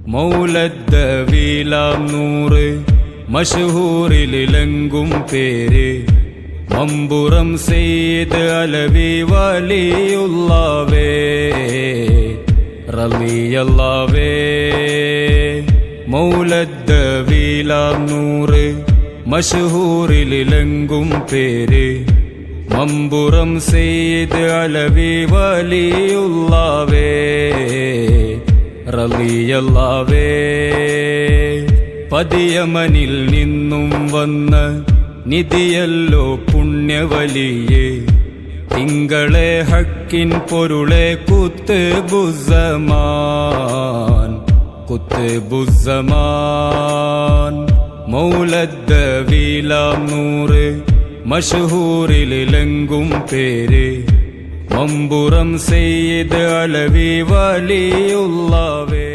മൗലദ്ദവീലാം നൂറ് മഷ്ഹൂറിലെങ്കും പേര് മമ്പുറം സയ്യിദ് അലവി വലിയുള്ളാവേ റളിയല്ലാവേ. മൗലദ്ദവീലാം നൂറ് മഷ്ഹൂറിലെങ്കും പേര് മമ്പുറം സയ്യിദ് അലവി വലിയുള്ളാവേ റളിയല്ലാവേ. പതിയമനിൽ നിന്നും വന്ന നിധിയല്ലോ പുണ്യവലിയേ തിങ്കളെ ഹക്കിൻ പൊരുളെ കുത്ബുസ്സമാൻ കുത്ബുസ്സമാൻ. മൗലദ്ദവീലാം നൂറ് മഷ്ഹൂറിലെങ്കും പേര് മമ്പുറം സയ്യിദ് അലവി വലിയുള്ളാവേ.